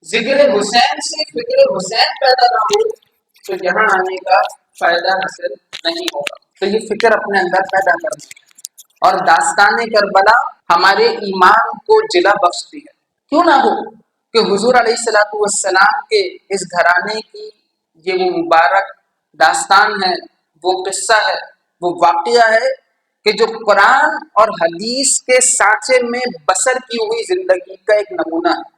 ذکر حسین سے فکر حسین پیدا نہ ہو تو یہاں آنے کا فائدہ حاصل نہیں ہوگا. تو یہ فکر اپنے اندر پیدا کرنا ہے. اور داستان کربلا ہمارے ایمان کو جلا بخشتی ہے. کیوں نہ ہو کہ حضور علیہ الصلوۃ والسلام کے اس گھرانے کی یہ وہ مبارک داستان ہے، وہ قصہ ہے، وہ واقعہ ہے کہ جو قرآن اور حدیث کے سانچے میں بسر کی ہوئی زندگی کا ایک نمونہ ہے.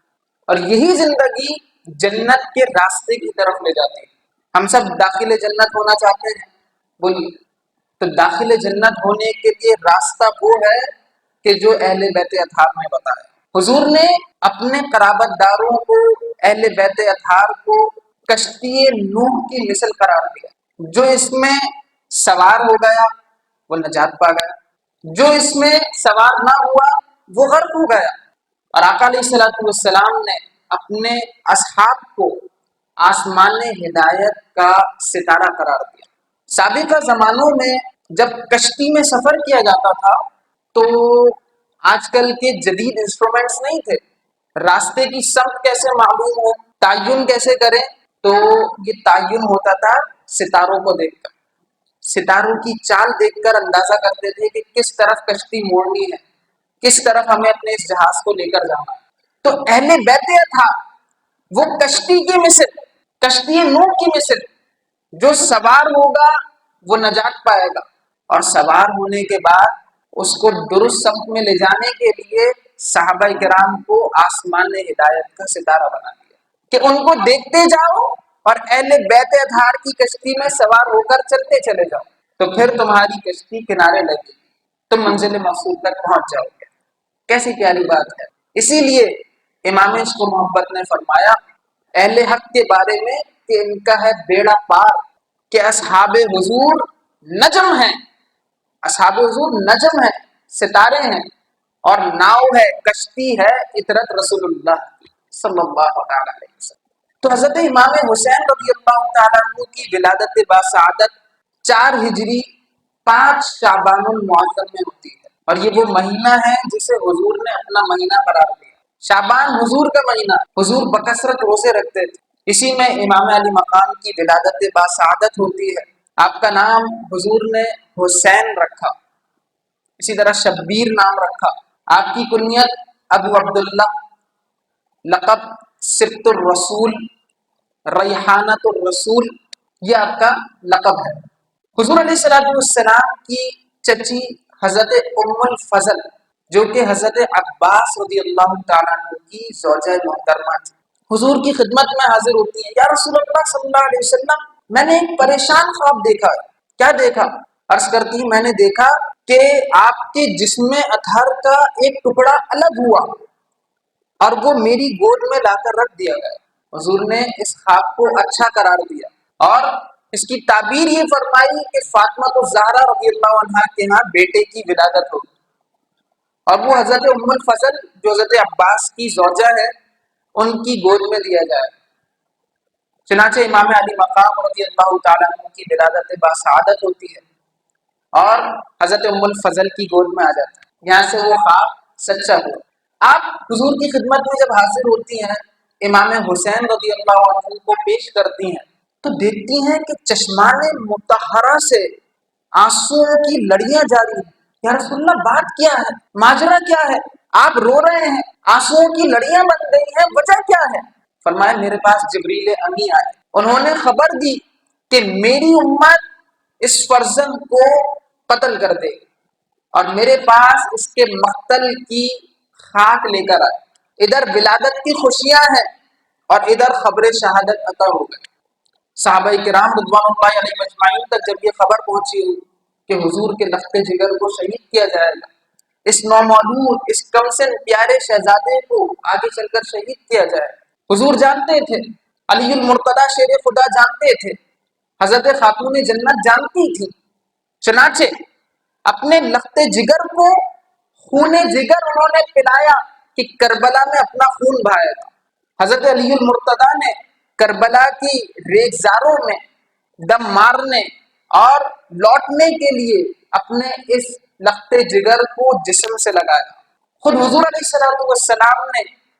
اور یہی زندگی جنت کے راستے کی طرف لے جاتی ہے. ہم سب داخل جنت ہونا چاہتے ہیں، بولیے. تو داخل جنت ہونے کے لیے راستہ وہ ہے کہ جو اہل بیت اطہار نے بتایا. حضور نے اپنے قرابت داروں کو، اہل بیت اطہار کو کشتی نوح کی مثل قرار دیا. جو اس میں سوار ہو گیا وہ نجات پا گیا، جو اس میں سوار نہ ہوا وہ غرق ہو گیا. اور آقا علیہ الصلوۃ والسلام نے اپنے اصحاب کو آسمان ہدایت کا ستارہ قرار دیا. سابقہ زمانوں میں جب کشتی میں سفر کیا جاتا تھا تو آج کل کے جدید انسٹرومنٹس نہیں تھے. راستے کی سمت کیسے معلوم ہو، تعین کیسے کریں، تو یہ تعین ہوتا تھا ستاروں کو دیکھ کر. ستاروں کی چال دیکھ کر اندازہ کرتے تھے کہ کس طرف کشتی موڑنی ہے، کس طرف ہمیں اپنے اس جہاز کو لے کر جانا ہے. تو اہل بیت تھا وہ کشتی کی مثل، کشتی نوح کی مثل. جو سوار ہوگا وہ نجات پائے گا، اور سوار ہونے کے بعد اس کو درست سمت میں لے جانے کے لیے صحابہ کرام کو آسمان ہدایت کا ستارہ بنا دیا کہ ان کو دیکھتے جاؤ اور اہل بیت اطہار کی کشتی میں سوار ہو کر چلتے چلے جاؤ، تو پھر تمہاری کشتی کنارے لگے گی، تم منزل مقصود تک پہنچ جاؤ گے. کیسی پیاری بات ہے. اسی لیے امام عشق و محبت نے فرمایا اہل حق کے بارے میں کہ ان کا ہے بیڑا پار، کہ اصحاب حضور نجم ہیں، اصحاب حضور نجم ہیں، ستارے ہیں، اور ناؤ ہے، کشتی ہے اطرت رسول اللہ صلی اللہ علیہ وسلم. تو حضرت امام حسین رضی اللہ تعالیٰ عنہ کی ولادت باسعادت 4 ہجری 5 شعبان المعظم میں ہوتی ہے. اور یہ وہ مہینہ ہے جسے حضور نے اپنا مہینہ قرار دیا. شعبان حضور کا مہینہ، حضور بکثرت روزے رکھتے تھے. اسی میں امام علی مقام کی ولادت باسعادت ہوتی ہے. آپ کا نام حضور نے حسین رکھا، اسی طرح شبیر نام رکھا. آپ کی کنیت ابو عبداللہ، لقب سبط الرسول، ریحانۃ الرسول، یہ آپ کا لقب ہے. حضور علیہ الصلوۃ والسلام کی چچی حضرت ام الفضل جو کہ حضرت عباس رضی اللہ تعالیٰ عنہ کی زوجہ محترمہ تھی، حضور کی خدمت میں حاضر ہوتی ہے. یا رسول اللہ صلی اللہ علیہ وسلم، میں نے ایک پریشان خواب دیکھا. کیا دیکھا؟ عرض کرتی ہیں میں نے دیکھا کہ آپ کے جسم اطہر کا ایک ٹکڑا الگ ہوا اور وہ میری گود میں لا کر رکھ دیا گیا. حضور نے اس خواب کو اچھا قرار دیا اور اس کی تعبیر یہ فرمائی کہ فاطمہ الزہرا رضی اللہ عنہا کے ہاں بیٹے کی ولادت ہوگی، اور وہ حضرت ام الفضل جو حضرت عباس کی زوجہ ہے ان کی گود میں دیا جائے. چنانچہ امام علی مقام رضی اللہ تعالیٰ عنہ کی ولادت باسعادت ہوتی ہے اور حضرت ام الفضل کی گود میں آ جاتا ہے. یہاں سے وہ خواب سچا ہوا. آپ حضور کی خدمت میں جب حاضر ہوتی ہیں، امام حسین رضی اللہ عنہ کو پیش کرتی ہیں تو دیکھتی ہیں کہ چشمان مطہرہ سے آنسوؤں کی لڑیاں جاری ہیں. یا رسول اللہ بات کیا ہے، ماجرا کیا ہے؟ آپ رو رہے ہیں، آنسوؤں کی لڑیاں بن گئی ہیں، وجہ کیا ہے؟ فرمایا میرے پاس جبریل امی آئے، انہوں نے خبر دی کہ میری امت اس فرزند کو قتل کر دے اور میرے پاس اس کے مقتل کی خاک لے کر آئے. ادھر ولادت کی خوشیاں ہیں اور ادھر خبر شہادت عطا ہو گئی. صحابہ کرام رضوان اللہ علیہ مجمعین تک جب یہ خبر پہنچی کہ حضور کے لخت جگر کو شہید کیا جائے گا، اس نومولود، اس کمسن پیارے شہزادے کو آگے چل کر شہید کیا جائے گا. حضور جانتے تھے، علی المرتضی شیر خدا جانتے تھے، حضرت خاتون جنت جانتی تھی. چنانچہ اپنے لخت جگر کو خون جگر انہوں نے پلایا کہ کربلا میں اپنا خون بہایا تھا. حضرت علی المرتضی نے کربلا کی ریگزاروں میں دم مارنے اور لوٹنے کے لیے اپنے اس لخت جگر کو جسم سے لگایا. خود حضور علیہ السلام نے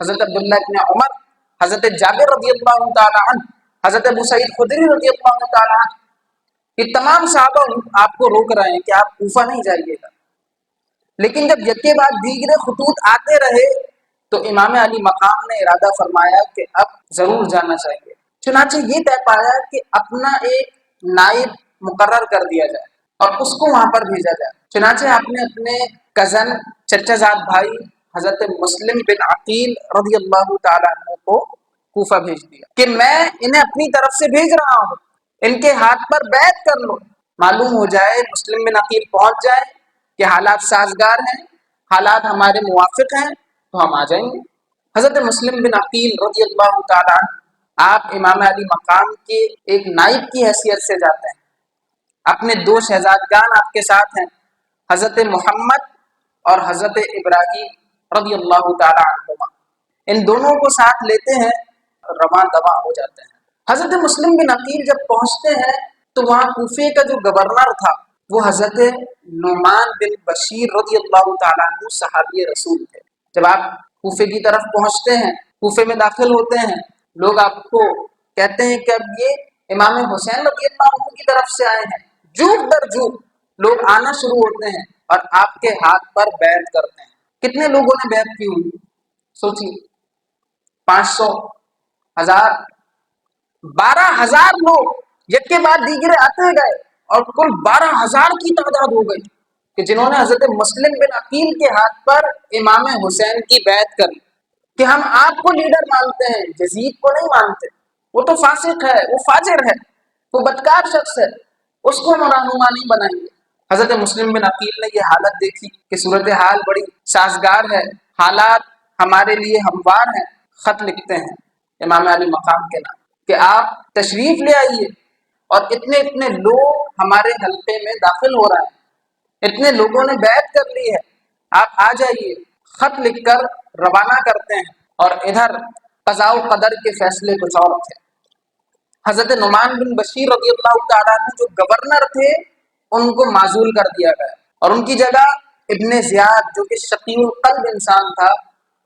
حضرت عبداللہ ابن عمر، حضرت جابر رضی اللہ تعالی عنہ، حضرت ابو سعید خدری رضی اللہ تعالی عنہ، یہ تمام صحابہ آپ کو روک رہے ہیں کہ آپ کوفہ نہیں جائیے گا، لیکن جب یکے بعد دیگرے خطوط آتے رہے تو امام علی مقام نے ارادہ فرمایا کہ اب ضرور جانا چاہیے۔ چنانچہ یہ طے پایا کہ اپنا ایک نائب مقرر کر دیا جائے اور اس کو وہاں پر بھیجا جائے۔ چنانچہ آپ نے اپنے کزن چچا زاد بھائی حضرت مسلم بن عقیل رضی اللہ تعالیٰ عنہ کو کوفہ بھیج دیا کہ میں انہیں اپنی طرف سے بھیج رہا ہوں، ان کے ہاتھ پر بیعت کر لو، معلوم ہو جائے مسلم بن عقیل پہنچ جائے کہ حالات سازگار ہیں، حالات ہمارے موافق ہیں تو ہم آ جائیں گے۔ حضرت مسلم بن عقیل رضی اللہ تعالیٰ عنہ آپ امام علی مقام کے ایک نائب کی حیثیت سے جاتے ہیں، اپنے دو شہزادگان آپ کے ساتھ ہیں، حضرت محمد اور حضرت ابراہیم رضی اللہ تعالیٰ عنہما، ان دونوں کو ساتھ لیتے ہیں، رواں دواں ہو جاتے ہیں۔ حضرت مسلم بن عقیل جب پہنچتے ہیں تو وہاں کوفے کا جو گورنر تھا وہ حضرت نعمان بن بشیر رضی اللہ تعالیٰ عنہ صحابی رسول تھے۔ جب آپ کوفے کی طرف پہنچتے ہیں، کوفے میں داخل ہوتے ہیں، لوگ آپ کو کہتے ہیں کہ اب یہ امام حسین رضی اللہ عنہ کی طرف سے آئے ہیں، جوک در جوک لوگ آنا شروع ہوتے ہیں اور آپ کے ہاتھ پر بیعت کرتے ہیں۔ کتنے لوگوں نے بیعت کی ہوئی سوچیے؟ 500، 1000، 12,000 لوگ یک کے بعد دیگرے آتے گئے اور کل 12,000 کی تعداد ہو گئی کہ جنہوں نے حضرت مسلم بن عقیل کے ہاتھ پر امام حسین کی بیعت کر لی کہ ہم آپ کو لیڈر مانتے ہیں، یزید کو نہیں مانتے، وہ تو فاسق ہے، وہ فاجر ہے، وہ بدکار شخص ہے، اس کو ہم رہنما نہیں بنائیں گے۔ حضرت مسلم بن عقیل نے یہ حالت دیکھی کہ صورتحال بڑی سازگار ہے، حالات ہمارے لیے ہموار ہیں، خط لکھتے ہیں امام علی مقام کے نام کہ آپ تشریف لے آئیے، اور اتنے اتنے لوگ ہمارے حلقے میں داخل ہو رہے ہیں، اتنے لوگوں نے بیعت کر لی ہے، آپ آ جائیے۔ خط لکھ کر روانہ کرتے ہیں، اور ادھر قضاء و قدر کے فیصلے کچھ اور تھے۔ حضرت نعمان بن بشیر رضی اللہ تعالیٰ عنہ جو گورنر تھے ان کو معزول کر دیا گیا، اور ان کی جگہ ابن زیاد جو کہ شقی القلب انسان تھا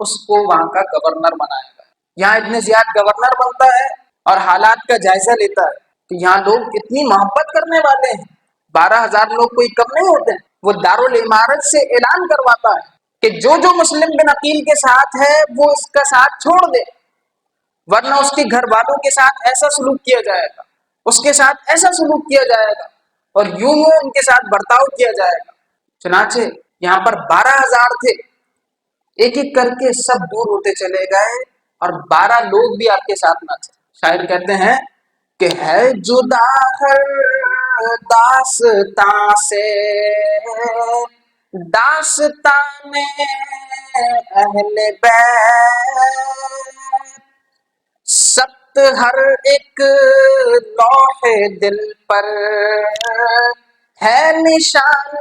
اس کو وہاں کا گورنر بنایا گیا۔ یہاں ابن زیاد گورنر بنتا ہے اور حالات کا جائزہ لیتا ہے کہ یہاں لوگ اتنی محبت کرنے والے ہیں، 12,000 لوگ کوئی کم نہیں ہوتے ہیں۔ وہ دارالعمارت سے اعلان کرواتا ہے کہ جو جو مسلم بن عقیل کے ساتھ ہے وہ اس کا ساتھ چھوڑ دے، ورنہ اس کے گھر والوں کے ساتھ ایسا سلوک کیا جائے گا، اس کے ساتھ ایسا سلوک کیا جائے گا، اور یوں ان کے ساتھ برتاؤ کیا جائے گا۔ چنانچہ یہاں پر 12,000 تھے، ایک ایک کر کے سب دور ہوتے چلے گئے اور 12 لوگ بھی آپ کے ساتھ نہ تھے۔ شاعر کہتے ہیں کہ ہے جدا ہر داستاں سے داستان اہل بیت، سبت ہر ایک لوح دل پر ہے نشان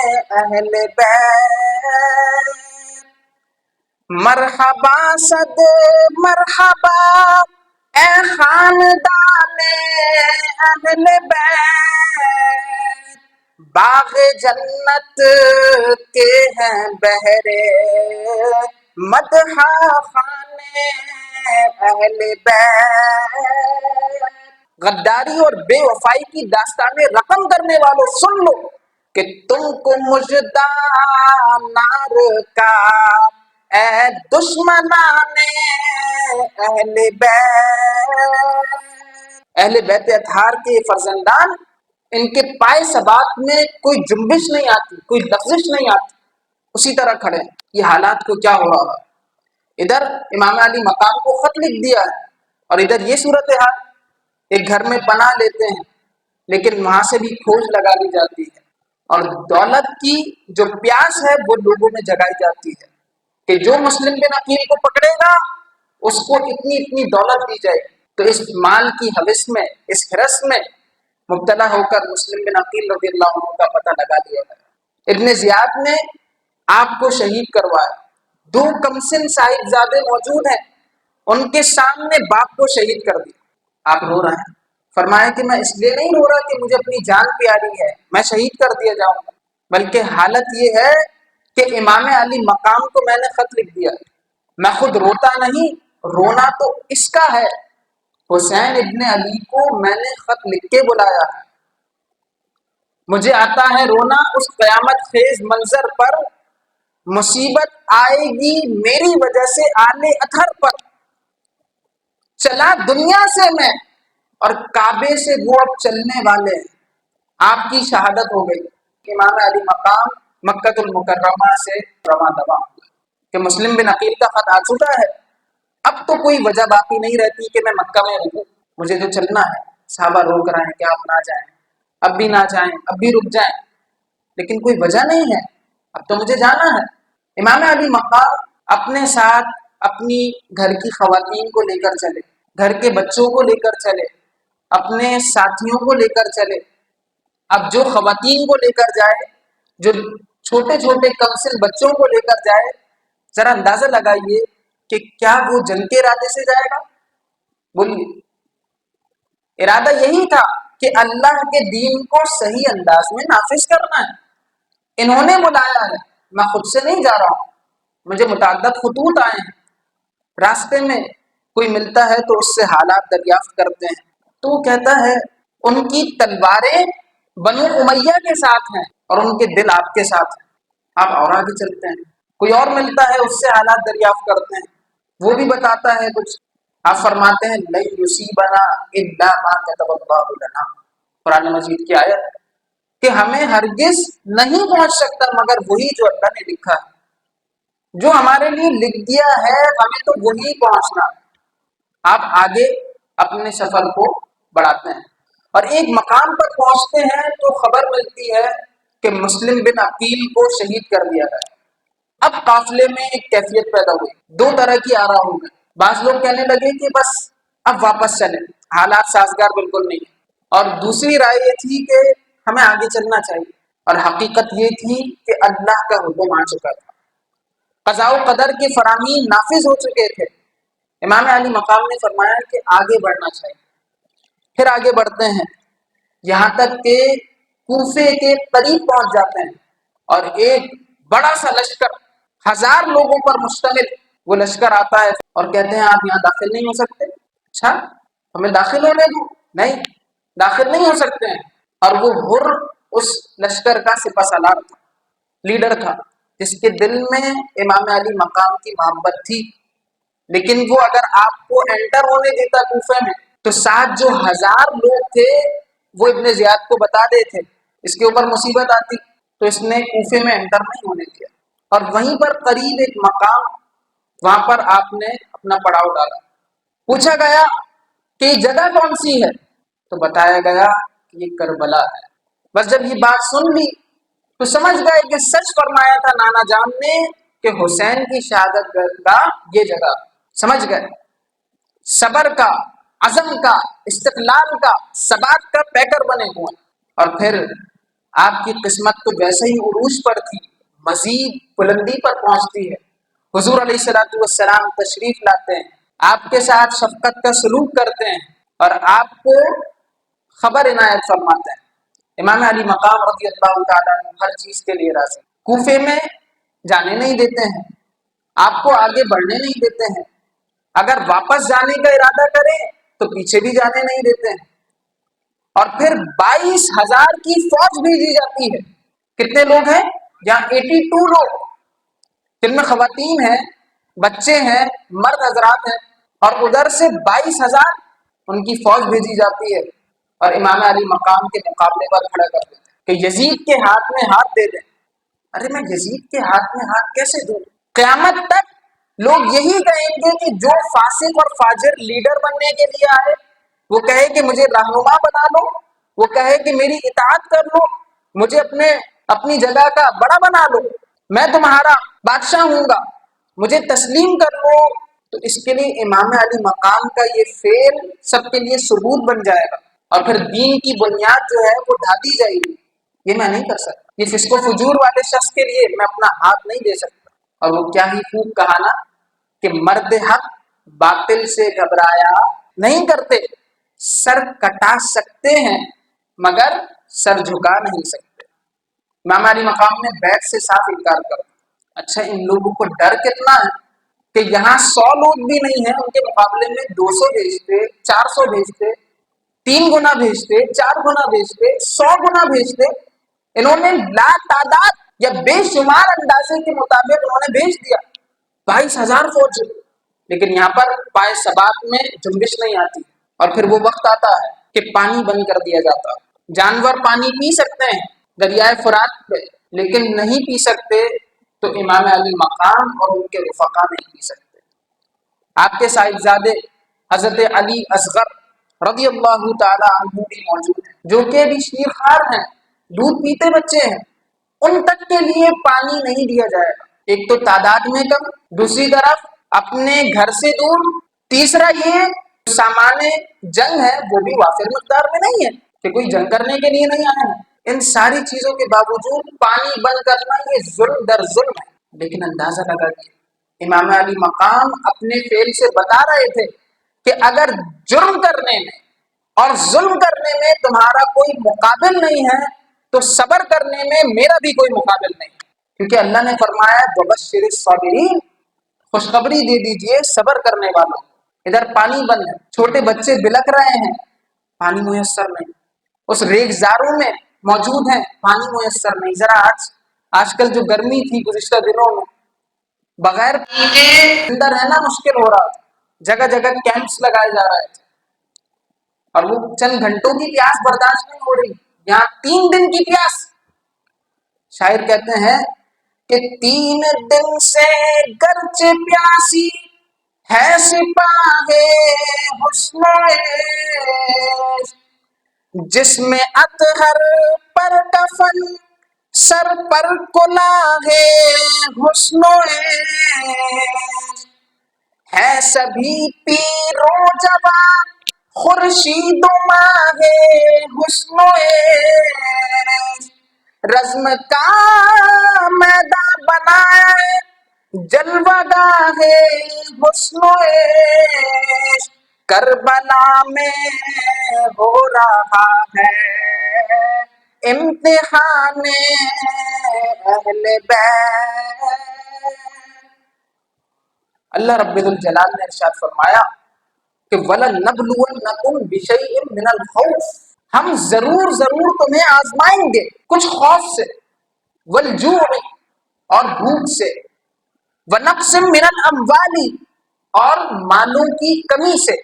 اہل بیت، مرحبا صد مرحبا اے خاندان اہل بیت، باغ جنت کے ہیں بہرے مدح خانے اہل بیت۔ غداری اور بے وفائی کی داستانیں رقم کرنے والوں سن لو کہ تم کو مژدہ نار کا اے دشمنان اہل بیت۔ اہل بیت اطہار کے فرزندان، ان کے پائے ثبات میں کوئی جنبش نہیں آتی، کوئی لغزش نہیں آتی، اسی طرح کھڑے ہیں۔ یہ حالات کو کیا ہو رہا ہے؟ ادھر امام علی مقام کو خط لکھ دیا ہے اور ادھر یہ صورتحال، ایک گھر میں پناہ لیتے ہیں لیکن وہاں سے بھی کھوج لگا لی جاتی ہے، اور دولت کی جو پیاس ہے وہ لوگوں میں جگائی جاتی ہے کہ جو مسلم بن عقیل کو پکڑے گا اس کو اتنی اتنی دولت دی جائے گی۔ تو اس مال کی ہوس میں، اس ہرس میں مبتلا ہو کر مسلم بن عقیل رضی اللہ عنہ کا پتہ لگا لیا گیا۔ ابن زیاد نے آپ کو شہید کروایا، 2 کمسن صاحبزادے موجود ہیں، ان کے سامنے باپ کو شہید کر دیا۔ آپ رو رہے ہیں، فرمایا کہ میں اس لیے نہیں رو رہا کہ مجھے اپنی جان پیاری ہے، میں شہید کر دیا جاؤں گا، بلکہ حالت یہ ہے کہ امام علی مقام کو میں نے خط لکھ دیا میں خود روتا نہیں، رونا تو اس کا ہے۔ حسین ابن علی کو میں نے خط لکھ کے بلایا ہے، مجھے آتا ہے رونا اس قیامت خیز منظر پر، مصیبت آئے گی میری وجہ سے آل اطہر پر، چلا دنیا سے میں اور کعبے سے وہ اب چلنے والے ہیں۔ آپ کی شہادت ہو گئی۔ امام علی مقام مکہ المکرمہ سے رواں دواں کہ مسلم بن عقیل کا خط آ چکا ہے، اب تو کوئی وجہ باقی نہیں رہتی کہ میں مکہ میں رکوں، مجھے تو چلنا ہے۔ صحابہ روک رہے ہیں کہ آپ نہ جائیں، اب بھی نہ جائیں، اب بھی رک جائیں، لیکن کوئی وجہ نہیں ہے، اب تو مجھے جانا ہے۔ امام علی مقام اپنے ساتھ اپنی گھر کی خواتین کو لے کر چلے، گھر کے بچوں کو لے کر چلے، اپنے ساتھیوں کو لے کر چلے۔ اب جو خواتین کو لے کر جائے، جو چھوٹے چھوٹے کمسن بچوں کو لے کر جائے، ذرا اندازہ لگائیے کہ کیا وہ جنگ کے ارادے سے جائے گا؟ بولیے، ارادہ یہی تھا کہ اللہ کے دین کو صحیح انداز میں نافذ کرنا ہے۔ انہوں نے بلایا ہے، میں خود سے نہیں جا رہا ہوں، مجھے متعدد خطوط آئے ہیں، راستے میں کوئی ملتا ہے تو اس سے حالات دریافت کرتے ہیں، تو وہ کہتا ہے ان کی تلواریں بنو امیہ کے ساتھ ہیں اور ان کے دل آپ کے ساتھ ہیں، آپ اور آگے چلتے ہیں۔ کوئی اور ملتا ہے، اس سے حالات دریافت کرتے ہیں، وہ بھی بتاتا ہے کچھ۔ آپ فرماتے ہیں لن یصیبنا الا ما كتب الله لنا، قرآن مجید کی آیت کہ ہمیں ہرگز نہیں پہنچ سکتا مگر وہی جو اللہ نے لکھا ہے، جو ہمارے لیے لکھ دیا ہے ہمیں تو وہی پہنچنا۔ آپ آگے اپنے سفر کو بڑھاتے ہیں اور ایک مقام پر پہنچتے ہیں تو خبر ملتی ہے کہ مسلم بن عقیل کو شہید کر دیا گیا۔ اب قافلے میں ایک کیفیت پیدا ہوئی، دو طرح کی آرا ہو گئی۔ بعض لوگ کہنے لگے کہ بس اب واپس چلیں، حالات سازگار بالکل نہیں ہیں، اور دوسری رائے یہ تھی کہ ہمیں آگے چلنا چاہیے، اور حقیقت یہ تھی کہ اللہ کا حکم آ چکا تھا، قضاء و قدر کے فرامین نافذ ہو چکے تھے۔ امام علی مقام نے فرمایا کہ آگے بڑھنا چاہیے۔ پھر آگے بڑھتے ہیں یہاں تک کہ کوفے کے قریب پہنچ جاتے ہیں، اور ایک بڑا سا لشکر 1000 لوگوں پر مشتمل وہ لشکر آتا ہے اور کہتے ہیں آپ یہاں داخل نہیں ہو سکتے۔ اچھا، ہمیں داخل ہونے دو، نہیں داخل نہیں ہو سکتے ہیں۔ اور وہ ہر اس لشکر کا سپہ سالار تھا، لیڈر تھا، جس کے دل میں امام علی مقام کی محبت تھی، لیکن وہ اگر آپ کو انٹر ہونے دیتا کوفے میں تو ساتھ جو 1000 لوگ تھے وہ ابن زیاد کو بتا دیتے، اس کے اوپر مصیبت آتی، تو اس نے کوفے میں انٹر نہیں ہونے دیا، اور وہیں پر قریب ایک مقام، وہاں پر آپ نے اپنا پڑاؤ ڈالا۔ پوچھا گیا کہ یہ جگہ کون سی ہے، تو بتایا گیا کہ یہ کربلا ہے۔ بس جب یہ بات سن لی تو سمجھ گئے کہ سچ فرمایا تھا نانا جان نے کہ حسین کی شہادت کا یہ جگہ، سمجھ گئے، صبر کا، عزم کا، استقلال کا، ثبات کا پیکر بنے ہوئے۔ اور پھر آپ کی قسمت تو ویسے ہی عروج پر تھی، مزید بلندی پر پہنچتی ہے۔ حضور علیہ الصلوۃ والسلام تشریف لاتے ہیں، آپ کے ساتھ شفقت کا سلوک کرتے ہیں اور آپ کو خبر عنایت فرماتے ہیں۔ امام علی مقام رضی اللہ تعالیٰ عنہ ہر چیز کے لیے راضی، کوفے میں جانے نہیں دیتے ہیں، آپ کو آگے بڑھنے نہیں دیتے ہیں، اگر واپس جانے کا ارادہ کریں تو پیچھے بھی جانے نہیں دیتے ہیں، اور پھر 22,000 کی فوج بھیجی جاتی ہے۔ کتنے لوگ ہیں؟ یہاں 82 لوگ، جن میں خواتین ہیں، بچے ہیں، مرد حضرات ہیں، اور ادھر سے 22,000 ان کی فوج بھیجی جاتی ہے، اور امام علی مقام کے مقابلے پر کھڑا کر دیتے ہیں کہ یزید کے ہاتھ میں ہاتھ دے دیں۔ ارے میں یزید کے ہاتھ میں ہاتھ کیسے دوں؟ قیامت تک لوگ یہی کہیں گے کہ جو فاسق اور فاجر لیڈر بننے کے لیے آئے، وہ کہے کہ مجھے رہنما بنا لو، وہ کہے کہ میری اطاعت کر لو، مجھے اپنی جگہ کا بڑا بنا لو، میں تمہارا بادشاہ ہوں گا، مجھے تسلیم کر لو، تو اس کے لیے امام علی مقام کا یہ فعل سب کے لیے ثبوت بن جائے گا، اور پھر دین کی بنیاد جو ہے وہ ڈھا دی جائے گی۔ یہ میں نہیں کر سکتا، یہ فسق و فجور والے شخص کے لیے میں اپنا ہاتھ نہیں دے سکتا۔ اور وہ کیا ہی خوب کہا نا کہ مرد حق باطل سے گھبرایا نہیں کرتے، سر کٹا سکتے ہیں مگر سر جھکا نہیں سکتے۔ امام علی مقام نے بیعت سے صاف انکار کر دیا۔ اچھا، ان لوگوں کو ڈر کتنا ہے کہ یہاں 100 لوگ بھی نہیں ہیں، ان کے مقابلے میں 200 بھیجتے، 400 بھیجتے، 3 گنا بھیجتے، 4 گنا بھیجتے، 100 گنا بھیجتے. انہوں نے لا تعداد یا بے شمار اندازے کے مطابق انہوں نے بھیج دیا 22,000 فوج. لیکن یہاں پر پائے ثبات میں جنبش نہیں آتی، اور پھر وہ وقت آتا ہے کہ پانی بند کر دیا جاتا. جانور پانی پی سکتے ہیں دریائے فرات پہ، لیکن نہیں پی سکتے تو امام علی مقام اور ان کے رفقا نہیں پی سکتے. آپ کے صاحبزادے حضرت علی اصغر رضی اللہ تعالی عنہ بھی موجود ہیں، جو کہ بھی شیرخوار ہیں، دودھ پیتے بچے ہیں. ان تک کے لیے پانی نہیں دیا جائے گا. ایک تو تعداد میں کم، دوسری طرف اپنے گھر سے دور، تیسرا یہ سامان جنگ ہے وہ بھی وافر مقدار میں نہیں ہے کہ کوئی جنگ کرنے کے لیے نہیں آئے ہیں. ان ساری چیزوں کے باوجود پانی بند کرنا یہ ظلم در ظلم ہے. لیکن اندازہ لگا کہ امام علی مقام اپنے فعل سے بتا رہے تھے کہ اگر جرم کرنے میں اور ظلم کرنے میں تمہارا کوئی مقابل نہیں ہے تو صبر کرنے میں میرا بھی کوئی مقابل نہیں. کیونکہ اللہ نے فرمایا وبشر الصابرین، خوشخبری دے دیجئے صبر کرنے والوں. ادھر پانی بند ہے، چھوٹے بچے بلک رہے ہیں، پانی میسر نہیں. اس ریگزاروں میں موجود ہیں، پانی میسر نہیں. ذرا آج کل جو گرمی تھی گزشتہ دنوں میں، بغیر پانی کے زندہ رہنا مشکل ہو رہا تھا. جگہ جگہ کیمپس لگائے جا رہے تھے، اور وہ چند گھنٹوں کی پیاس برداشت نہیں ہو رہی، یہاں 3 دن کی پیاس. شاعر کہتے ہیں کہ 3 دن سے گرچہ پیاسی ہے سپاہے حسن عشق، جس میں اطہر پر کفن سر پر کلاه حسن عشق، ہے سبھی پیرو جوان خورشید و ماہ حسن عشق، رزم کا میدان بنائے جلوہ گاہ حسن عشق، کربلا میں ہو رہا ہے امتحان اہل بیت. اللہ رب الجلال نے ارشاد فرمایا کہ وَلَنَبْلُوَنَّكُمْ بِشَيْءٍ مِّنَ الْخَوْفِ، ہم ضرور تمہیں آزمائیں گے کچھ خوف سے، وَالْجُوعِ اور بھوک سے، وَنَقْصٍ مِّنَ الْأَمْوَالِ اور مالوں کی کمی سے،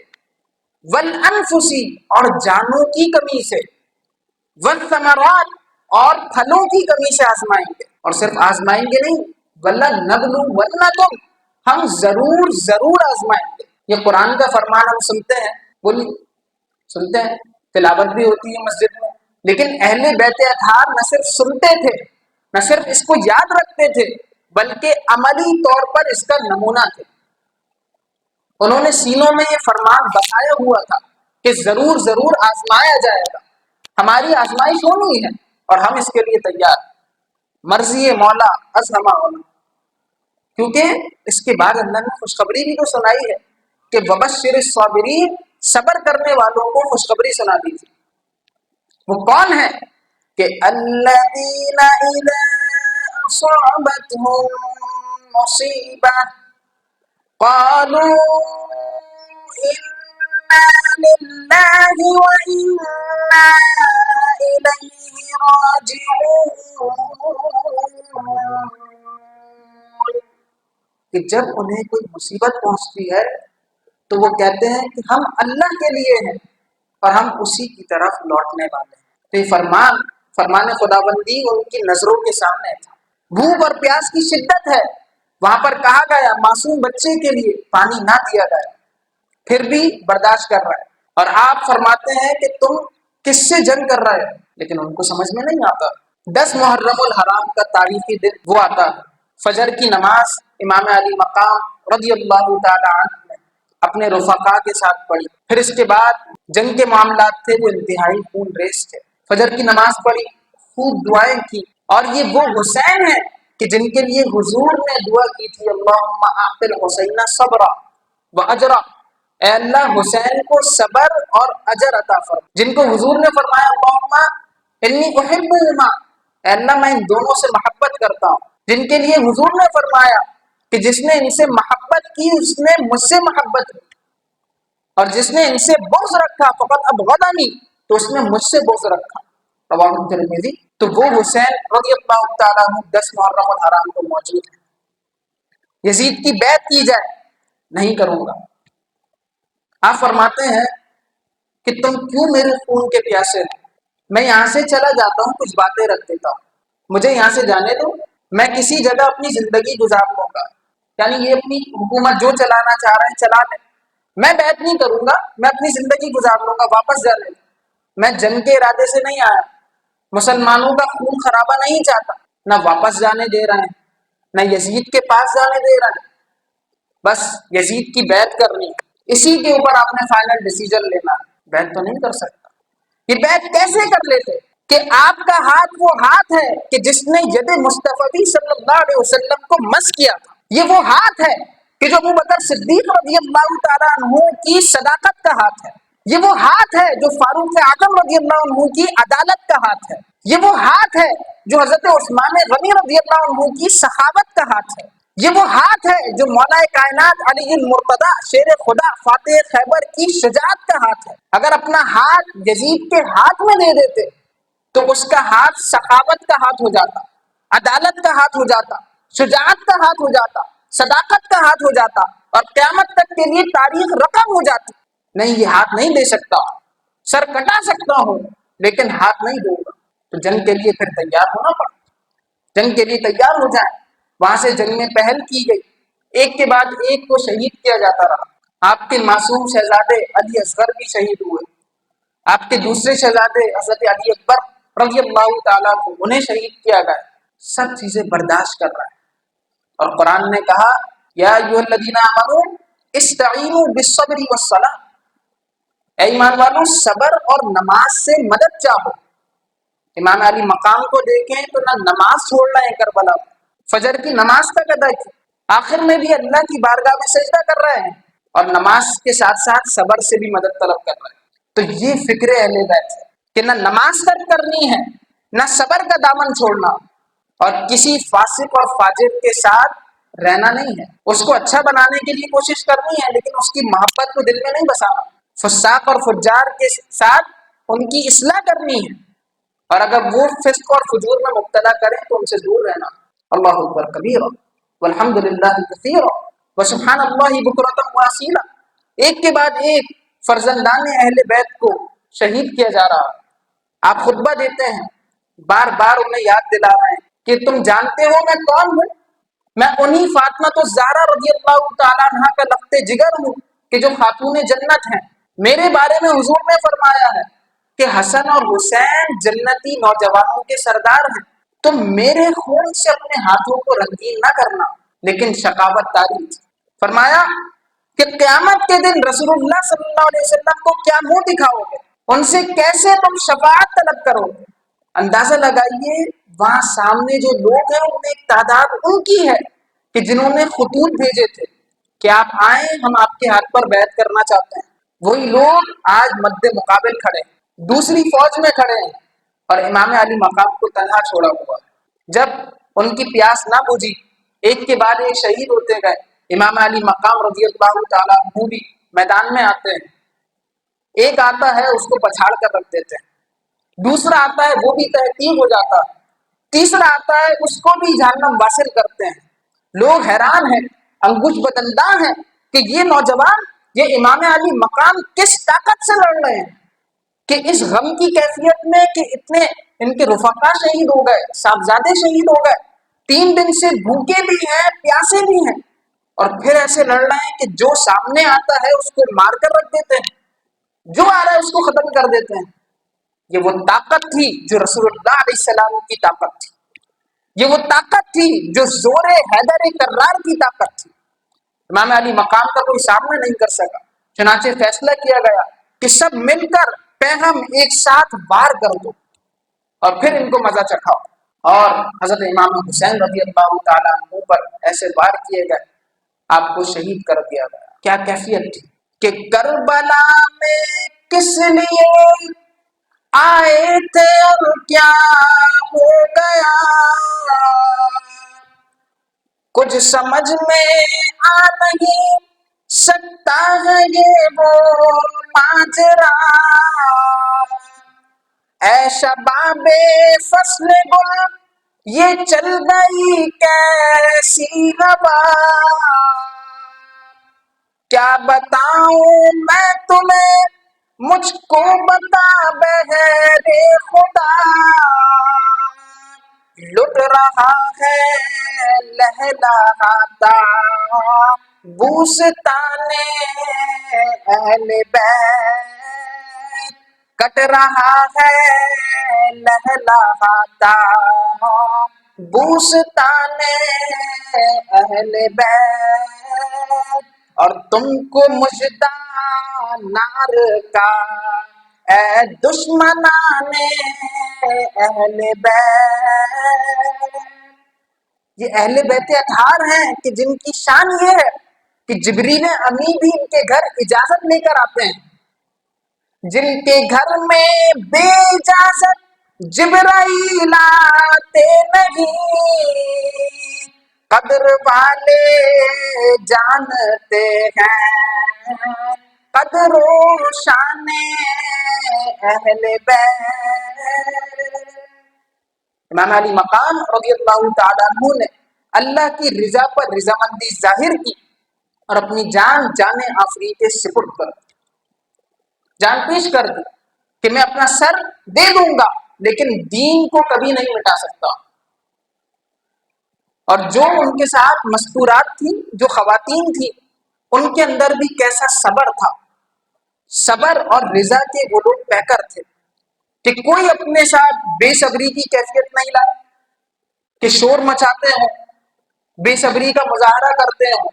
وَالْأَنفُسِ اور جانوں کی کمی سے، وَالثَّمَرَاتِ اور پھلوں کی کمی سے آزمائیں گے. اور صرف آزمائیں گے نہیں، وَلَنَبْلُوَنَّكُمْ ہم ضرور آزمائیں گے. یہ قرآن کا فرمان ہم سنتے ہیں، بولی سنتے ہیں، تلاوت بھی ہوتی ہے مسجد میں، لیکن اہل بیت اطہار نہ صرف سنتے تھے، نہ صرف اس کو یاد رکھتے تھے، بلکہ عملی طور پر اس کا نمونہ تھے. انہوں نے سینوں میں یہ فرمان بتایا ہوا تھا کہ ضرور آزمایا جائے گا، ہماری آزمائش ہونی ہے اور ہم اس کے لیے تیار. مرضی مولا از ہما ہونا. کیونکہ اس کے بعد اللہ نے خوشخبری بھی تو سنائی ہے کہ وبشر الصابرین، صبر کرنے والوں کو خوشخبری سنا دیجیے. وہ کون ہے؟ کہ الذین اذا اصابتهم مصیبہ قالوا انا للہ وانا الیہ راجعون، کہ جب انہیں کوئی مصیبت پہنچتی ہے تو وہ کہتے ہیں کہ ہم اللہ کے لیے ہیں اور ہم اسی کی طرف لوٹنے والے ہیں. تو یہ فرمان خداوندی ان کی نظروں کے سامنے تھا. بھوک اور پیاس کی شدت ہے، وہاں پر کہا گیا معصوم بچے کے لیے پانی نہ دیا گیا، پھر بھی برداشت کر رہا ہے. اور آپ فرماتے ہیں کہ تم کس سے جنگ کر رہے ہو، لیکن ان کو سمجھ میں نہیں آتا. 10 محرم الحرام کا تاریخی دن وہ آتا ہے، فجر کی نماز امام علی مقام رضی اللہ تعالی عنہ نے اپنے رفقا کے ساتھ پڑھی. پھر اس کے بعد جنگ کے معاملات تھے وہ انتہائی خون ریز تھے. فجر کی نماز پڑھی، خوب دعائیں کی، اور یہ وہ حسین ہیں کہ جن کے لیے حضور نے دعا کی تھی اللہم اعطِ الحسین صبرا و اجرا، اے اللہ حسین کو صبر اور اجر عطا فرما. جن کو حضور نے فرمایا اللہم انی احبہما، اے اللہ میں ان دونوں سے محبت کرتا ہوں. جن کے لیے حضور نے فرمایا کہ جس نے ان سے محبت کی اس نے مجھ سے محبت کی، اور جس نے ان سے بغض رکھا فقط ابغضنی، تو اس نے مجھ سے بغض رکھا۔ رواه ترمذی۔ تو وہ حسین رضی اللہ تعالیٰ عنہ 10 محرم الحرام کو موجود ہے۔ یزید کی بیعت کی جائے، نہیں کروں گا۔ آپ فرماتے ہیں کہ تم کیوں میرے خون کے پیاسے ہو؟ میں یہاں سے چلا جاتا ہوں، کچھ باتیں رکھ دیتا ہوں، مجھے یہاں سے جانے دو، میں کسی جگہ اپنی زندگی گزار لوں گا۔ یعنی یہ اپنی حکومت جو چلانا چاہ رہے ہیں چلا لیں، میں بیعت نہیں کروں گا، میں اپنی زندگی گزار لوں گا، واپس جانے دو۔ میں جنگ کے ارادے سے نہیں آیا، مسلمانوں کا خون خرابہ نہیں چاہتا، نہ واپس جانے دے رہے ہیں، نہ یزید کے پاس جانے دے رہے ہیں، بس یزید کی بیعت کرنی ہے، اسی کے اوپر آپ نے فائنل ڈیسیجن لینا ہے۔ بیعت تو نہیں کر سکتا۔ یہ بیعت کیسے کر لیتے کہ آپ کا ہاتھ وہ ہاتھ ہے کہ جس نے ید مصطفی صلی اللہ علیہ وسلم کو مس کیا تھا، یہ وہ ہاتھ ہے کہ جو ابوبکر صدیق رضی اللہ تعالیٰ عنہ کی صداقت کا ہاتھ ہے، یہ وہ ہاتھ ہے جو فاروق اعظم رضی اللہ عنہ کی عدالت کا ہاتھ ہے، یہ وہ ہاتھ ہے جو حضرت عثمان غنی رضی اللہ عنہ کی سخاوت کا ہاتھ ہے، یہ وہ ہاتھ ہے جو مولا کائنات علی المرتضی شیر خدا فاتح خیبر کی شجاعت کا ہاتھ ہے۔ اگر اپنا ہاتھ یزید کے ہاتھ میں دے دیتے تو اس کا ہاتھ سخاوت کا ہاتھ ہو جاتا، عدالت کا ہاتھ ہو جاتا، شجاعت کا ہاتھ ہو جاتا، صداقت کا ہاتھ ہو جاتا، اور قیامت تک کے لیے تاریخ رقم ہو جاتی۔ نہیں، یہ ہاتھ نہیں دے سکتا، سر کٹا سکتا ہوں لیکن ہاتھ نہیں دوں گا۔ تو جنگ کے لیے پھر تیار ہونا پڑا، جنگ کے لیے تیار ہو جائیں۔ وہاں سے جنگ میں پہل کی گئی، ایک کے بعد ایک کو شہید کیا جاتا رہا۔ آپ کے معصوم شہزادے علی اصغر بھی شہید ہوئے، آپ کے دوسرے شہزادے حضرت علی اکبر رضی اللہ تعالیٰ کو انہیں شہید کیا گیا۔ سب چیزیں برداشت کر رہا ہے، اور قرآن نے کہا یا ایھا الذین آمنوا استعینوا بالصبر والصلاۃ، اے ایمان والو صبر اور نماز سے مدد چاہو۔ امام علی مقام کو دیکھیں تو نہ نماز چھوڑ رہے ہیں کربلا، فجر کی نماز تک ادا کی، آخر میں بھی اللہ کی بارگاہ میں سجدہ کر رہے ہیں، اور نماز کے ساتھ ساتھ صبر سے بھی مدد طلب کر رہے ہیں۔ تو یہ فکر اہل بیت ہے کہ نہ نماز ترک کرنی ہے، نہ صبر کا دامن چھوڑنا، اور کسی فاسق اور فاجر کے ساتھ رہنا نہیں ہے، اس کو اچھا بنانے کے لیے کوشش کرنی ہے لیکن اس کی محبت کو دل میں نہیں بسانا، فساق اور فجار کے ساتھ ان کی اصلاح کرنی ہے، اور اگر وہ فسق اور فجور میں مبتلا کریں تو ان سے دور رہنا۔ اللہ اکبر کبیرا والحمد للہ کثیرا وسبحان اللہ بکرۃ واصیلا۔ ایک کے بعد ایک فرزندان اہل بیت کو شہید کیا جا رہا۔ آپ خطبہ دیتے ہیں، بار بار انہیں یاد دلا رہے ہیں کہ تم جانتے ہو میں کون ہوں، میں انہی فاطمہ الزہرا رضی اللہ تعالیٰ عنہ کا لخت جگر ہوں کہ جو خاتون جنت ہیں۔ میرے بارے میں حضور نے فرمایا ہے کہ حسن اور حسین جنتی نوجوانوں کے سردار ہیں، تم میرے خون سے اپنے ہاتھوں کو رنگین نہ کرنا لیکن شقاوت تاریخ۔ فرمایا کہ قیامت کے دن رسول اللہ صلی اللہ علیہ وسلم کو کیا منہ دکھاؤ گے، ان سے کیسے تم شفاعت طلب کرو گے۔ اندازہ لگائیے وہاں سامنے جو لوگ ہیں ان میں ایک تعداد ان کی ہے کہ جنہوں نے خطوط بھیجے تھے کہ آپ آئیں، ہم آپ کے ہاتھ پر بیعت کرنا چاہتے ہیں۔ وہی لوگ آج مد مقابل کھڑے ہیں، دوسری فوج میں کھڑے ہیں، اور امام علی مقام کو تنہا چھوڑا ہوا۔ جب ان کی پیاس نہ بجھی، ایک کے بعد ایک شہید ہوتے گئے، امام علی مقام رضی اللہ تعالیٰ عنہ بھی میدان میں آتے ہیں۔ ایک آتا ہے اس کو پچھاڑ کر رکھ دیتے ہیں، دوسرا آتا ہے وہ بھی تحقیر ہو جاتا ہے، تیسرا آتا ہے اس کو بھی جہنم واصل کرتے ہیں۔ لوگ حیران ہیں، انگوش بدنداں ہیں کہ یہ نوجوان، یہ امام علی مقام کس طاقت سے لڑ رہے ہیں، کہ اس غم کی کیفیت میں کہ اتنے ان کے رفقا شہید ہو گئے، صاحبزادے شہید ہو گئے، 3 دن سے بھوکے بھی ہیں پیاسے بھی ہیں، اور پھر ایسے لڑ رہے ہیں کہ جو سامنے آتا ہے اس کو مار کر رکھ دیتے ہیں، جو آ رہا ہے اس کو ختم کر دیتے ہیں۔ یہ وہ طاقت تھی جو رسول اللہ علیہ السلام کی طاقت تھی، یہ وہ طاقت تھی جو زور حیدر کرار کی طاقت تھی۔ امام علی مقام کا کوئی سامنا نہیں کر سکا، چنانچہ فیصلہ کیا گیا کہ سب مل کر پیغام ایک ساتھ وار کر دو اور پھر ان کو مزہ چکھاؤ، اور حضرت امام حسین رضی اللہ تعالیٰ عنہ پر ایسے وار کیے گئے، آپ کو شہید کر دیا گیا۔ کیا کیفیت تھی کہ کربلا میں کس لیے آئے تھے اور کیا ہو گیا، کچھ سمجھ میں آ نہیں سکتا ہے یہ وہ ماجرا، اے شباب فصل گل یہ چل گئی کیسی ہوا، کیا بتاؤں میں تمہیں مجھ کو بتا بہر خدا، لٹ رہا ہے لہلہاتا بوستان اہل بیت، کٹ رہا ہے لہلہاتا بوستان اہل بیت، اور تم کو مژدہ نار کا اے دشمنان اہل بیت۔ یہ اہل بیت اطہار ہیں کہ جن کی شان یہ ہے کہ جبریل امی بھی ان کے گھر اجازت لے کر آتے ہیں، جن کے گھر میں بے اجازت جبرائیل آتے نہیں، قدر والے جانتے ہیں قدر و شان اہل بیت۔ امام علی مقام رضی اللہ تعالیٰ عنہ نے اللہ کی رضا پر رضامندی ظاہر کی اور اپنی جان آفریدی کے سپرد کر دی، جان پیش کر دی کہ میں اپنا سر دے دوں گا لیکن دین کو کبھی نہیں مٹا سکتا۔ اور جو ان کے ساتھ مستورات تھیں، جو خواتین تھیں، ان کے اندر بھی کیسا صبر تھا، صبر اور رضا کے وہ لوگ پیکر تھے کہ کوئی اپنے ساتھ بے صبری کی کیفیت نہیں لائے کہ شور مچاتے ہوں، بے صبری کا مظاہرہ کرتے ہوں،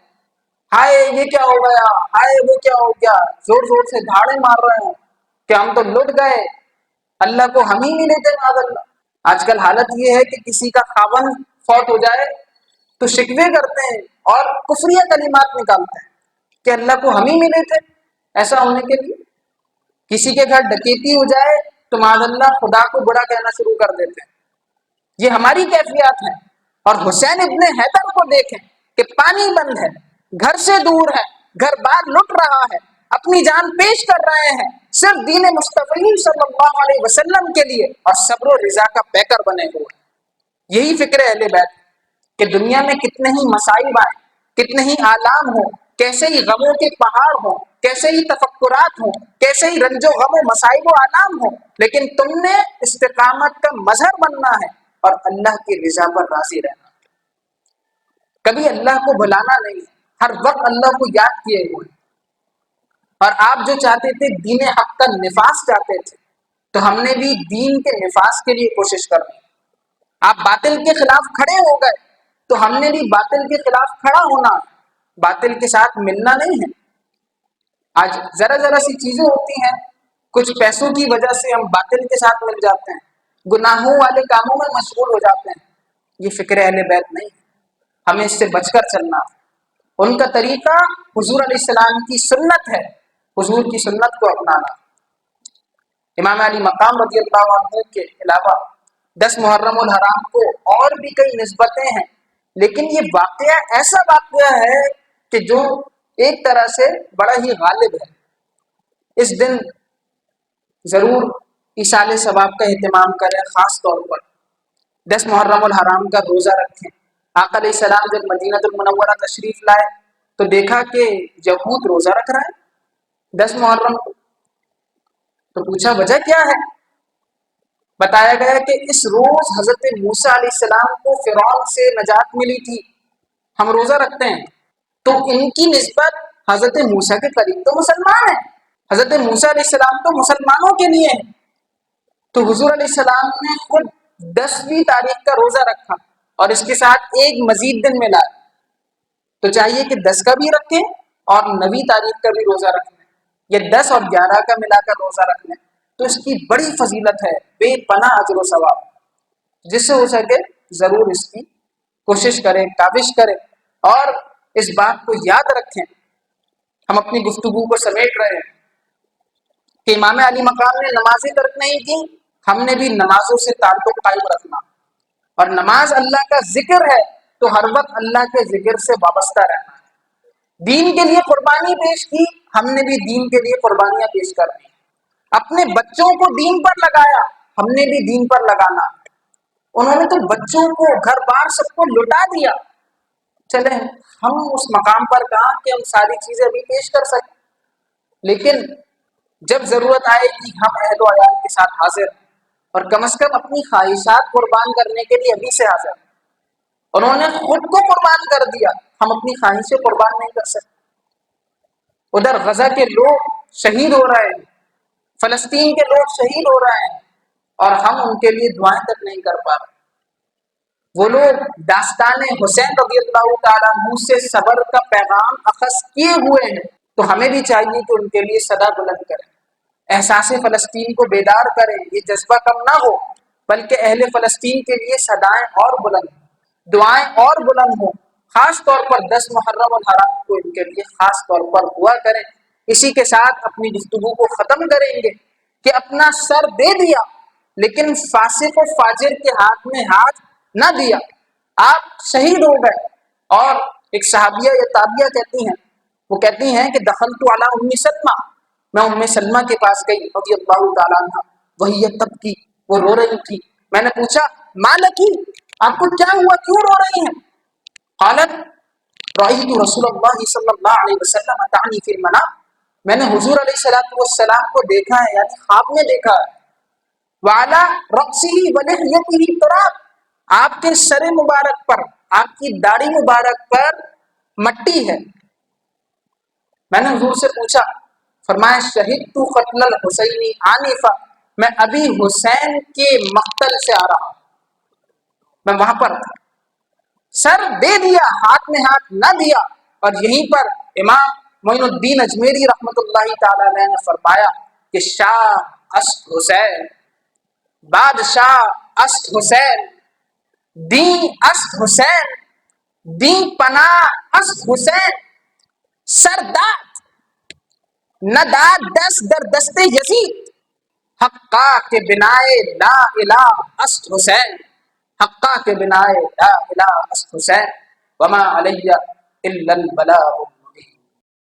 ہائے یہ کیا ہو گیا، ہائے وہ کیا ہو گیا، زور زور سے دھاڑے مار رہے ہوں کہ ہم تو لٹ گئے، اللہ کو ہم ہی نہیں لیتے معاذ اللہ۔ آج کل حالت یہ ہے کہ کسی کا خاوند فوت ہو جائے تو شکوے کرتے ہیں اور کفریہ کلمات نکالتے ہیں کہ اللہ کو ہم ہی ملے تھے ایسا ہونے کے لیے۔ کسی کے گھر ڈکیتی ہو جائے تو معاذ اللہ خدا کو برا کہنا شروع کر دیتے ہیں۔ یہ ہماری کیفیات ہیں۔ اور حسین ابن حیدر کو دیکھیں کہ پانی بند ہے، گھر سے دور ہے، گھر بار لٹ رہا ہے، اپنی جان پیش کر رہے ہیں صرف دین مصطفی صلی اللہ علیہ وسلم کے لیے، اور صبر و رضا کا پیکر بنے ہوئے۔ یہی فکر اہل بیت کہ دنیا میں کتنے ہی مصائب آئیں، کتنے ہی آلام ہوں، کیسے ہی غموں کے پہاڑ ہوں، کیسے ہی تفکرات ہوں، کیسے ہی رنج و غم و مصائب و آلام ہوں، لیکن تم نے استقامت کا مظہر بننا ہے اور اللہ کی رضا پر راضی رہنا، کبھی اللہ کو بھلانا نہیں، ہر وقت اللہ کو یاد کیے ہوئے۔ اور آپ جو چاہتے تھے دین حق کا نفاذ چاہتے تھے، تو ہم نے بھی دین کے نفاذ کے لیے کوشش کرنی۔ آپ باطل کے خلاف کھڑے ہو گئے تو ہم نے بھی باطل کے خلاف کھڑا ہونا، باطل کے ساتھ ملنا نہیں ہے۔ آج ذرا ذرا سی چیزیں ہوتی ہیں، کچھ پیسوں کی وجہ سے ہم باطل کے ساتھ مل جاتے ہیں، گناہوں والے کاموں میں مشغول ہو جاتے ہیں۔ یہ فکر اہل بیت نہیں، ہمیں اس سے بچ کر چلنا۔ ان کا طریقہ حضور علیہ السلام کی سنت ہے، حضور کی سنت کو اپنانا۔ امام علی مقام رضی اللہ عنہ کے علاوہ 10 محرم الحرام کو اور بھی کئی نسبتیں ہیں، لیکن یہ واقعہ ایسا واقعہ ہے کہ جو ایک طرح سے بڑا ہی غالب ہے۔ اس دن ضرور ایصال ثواب کا اہتمام کریں، خاص طور پر 10 محرم الحرام کا روزہ رکھیں۔ آقا علیہ السلام جب مدینہ المنورہ تشریف لائے تو دیکھا کہ یہود روزہ رکھ رہا ہے 10 محرم کو، تو پوچھا وجہ کیا ہے؟ بتایا گیا کہ اس روز حضرت موسیٰ علیہ السلام کو فرعون سے نجات ملی تھی، ہم روزہ رکھتے ہیں، تو ان کی نسبت حضرت موسیٰ کے قریب تو مسلمان ہیں، حضرت موسیٰ علیہ السلام تو مسلمانوں کے لیے ہیں، تو حضور علیہ السلام نے خود 10ویں تاریخ کا روزہ رکھا اور اس کے ساتھ ایک مزید دن ملا، تو چاہیے کہ 10 کا بھی رکھیں اور 9ویں تاریخ کا بھی روزہ رکھ لیں، یا 10 اور 11 کا ملا کر روزہ رکھ لیں، تو اس کی بڑی فضیلت ہے، بے پناہ اجر و ثواب۔ جس سے ہو سکے ضرور اس کی کوشش کریں، کاوش کریں، اور اس بات کو یاد رکھیں۔ ہم اپنی گفتگو کو سمیٹ رہے ہیں کہ امام علی مقام نے نمازیں ترک نہیں کی، ہم نے بھی نمازوں سے تعلق قائم رکھنا، اور نماز اللہ کا ذکر ہے تو تو ہر وقت اللہ کے ذکر سے وابستہ رہنا ہے۔ دین کے لیے قربانی پیش کی، ہم نے بھی دین کے لیے قربانیاں پیش کرنی۔ اپنے بچوں کو دین پر لگایا، ہم نے بھی دین پر لگانا۔ انہوں نے تو بچوں کو، گھر بار سب کو لٹا دیا، چلیں ہم اس مقام پر کہاں کہ ہم ساری چیزیں ابھی پیش کر سکیں، لیکن جب ضرورت آئے گی ہم اہل و عیال کے ساتھ حاضر ہیں، اور کم از کم اپنی خواہشات قربان کرنے کے لیے ابھی سے حاضر ہیں۔ انہوں نے خود کو قربان کر دیا، ہم اپنی خواہشیں قربان نہیں کر سکتے۔ ادھر غزہ کے لوگ شہید ہو رہے ہیں، فلسطین کے لوگ شہید ہو رہے ہیں، اور ہم ان کے لیے دعائیں تک نہیں کر پا رہے۔ وہ لوگ داستان حسین رضی اللہ تعالیٰ عنہ سے صبر کا پیغام اخذ کیے ہوئے ہیں، تو ہمیں بھی چاہیے کہ ان کے لیے صدا بلند کریں، احساس فلسطین کو بیدار کریں، یہ جذبہ کم نہ ہو، بلکہ اہل فلسطین کے لیے صدائیں اور بلند ہوں، دعائیں اور بلند ہوں۔ خاص طور پر 10 محرم الحرام کو ان کے لیے خاص طور پر دعا کریں۔ اسی کے ساتھ اپنی گفتگو کو ختم کریں گے کہ اپنا سر دے دیا لیکن فاسق و فاجر کے ہاتھ میں ہاتھ نہ دیا، آپ شہید ہو گئے۔ اور ایک صحابیہ یا تابعیہ کہتی ہیں، وہ کہتی ہیں کہ دخلت علی ام سلمہ، میں ام سلمہ کے پاس گئی رضی اللہ تعالیٰ عنہ، وہی تبکی، وہ رو رہی تھی۔ میں نے پوچھا ما لکی، آپ کو کیا ہوا، کیوں رو رہی ہیں؟ قالت رأیت رسول اللہ صلی اللہ علیہ وسلم تعنی فی المنام، میں نے حضور علیہ السلام کو دیکھا ہے، یعنی خواب میں دیکھا ہے۔ وعلی رأسہ ولحیتہ تراب، آپ کے سر مبارک پر، آپ کی داڑھی مبارک پر مٹی ہے۔ میں نے حضور سے پوچھا، فرمایا شہدت قتل الحسین آنفا، میں ابھی حسین کے مقتل سے آ رہا ہوں، میں وہاں پر تھا۔ سر دے دیا، ہاتھ میں ہاتھ نہ دیا۔ اور یہیں پر امام معین الدین اجمیری رحمۃ اللہ تعالی علیہ نے فرمایا کہ شاہ است حسین، بادشاہ است حسین، دین است حسین، دین پناہ است حسین، سرداد نداد دست در دست یزید، حقا کے بنائے لا الہ است حسین، حقا کے بنائے لا الہ است حسین، وما علیہ الا البلاغ